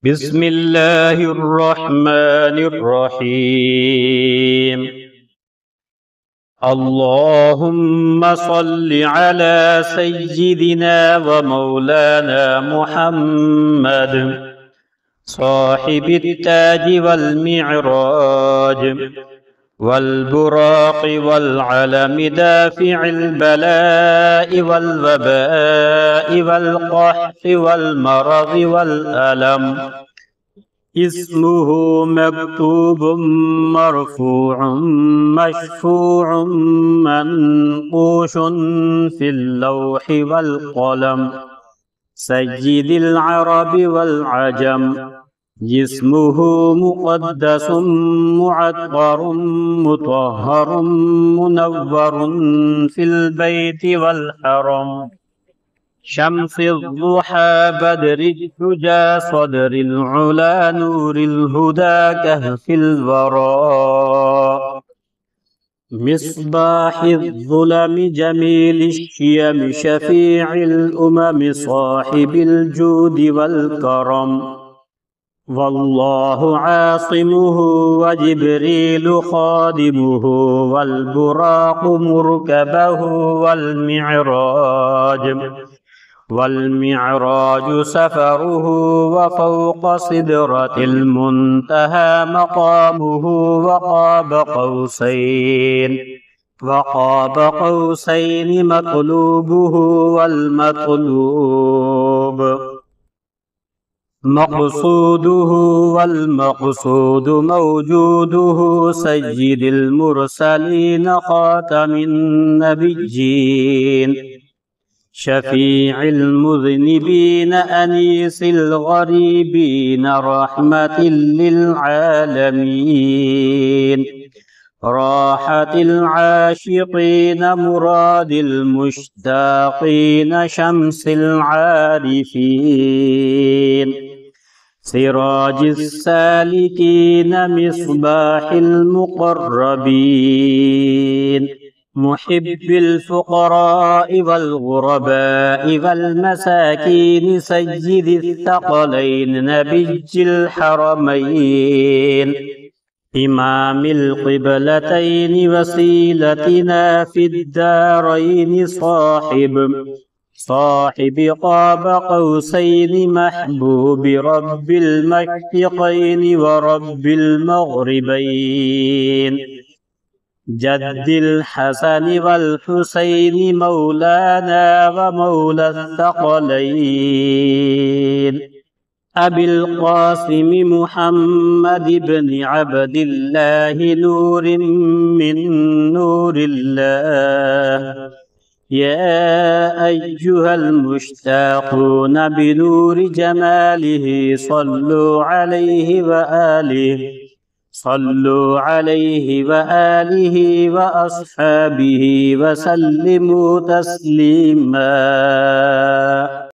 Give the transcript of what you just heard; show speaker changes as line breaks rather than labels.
بسم الله الرحمن الرحيم. اللهم صل على سيدنا ومولانا محمد صاحب التاج والمعراج والبراق والعلم دافع البلاء والوباء والقحط والمرض والألم. اسمه مكتوب مرفوع مشفوع منقوش في اللوح والقلم. سيد العرب والعجم. جسمه مقدس معطر مطهر منور في البيت والحرم. شمس الضحى بدر الدجى صدر العلا نور الهدى كهف الورى. مصباح الظلم جميل الشيم شفيع الأمم صاحب الجود والكرم. والله عاصمه وجبريل خادمه والبراق مركبه والمعراج سفره وفوق صدرة المنتهى مقامه وقاب قوسين مطلوبه والمطلوب مقصوده والمقصود موجوده. سيد المرسلين خاتم النبيين شفيع المذنبين أنيس الغريبين رحمة للعالمين. راحة العاشقين مراد المشتاقين شمس العارفين. سراج السالكين مصباح المقربين. محب الفقراء والغرباء والمساكين سيد الثقلين نبي الحرمين. إمام القبلتين وسيلتنا في الدارين صاحب قاب قوسين محبوب رب المشرقين ورب المغربين. جد الحسن والحسين مولانا ومولى الثقلين. أبي القاسم محمد بن عبد الله نور من نور الله. يا أيها المشتاقون بنور جماله صلوا عليه وآله وأصحابه وسلموا تسليما.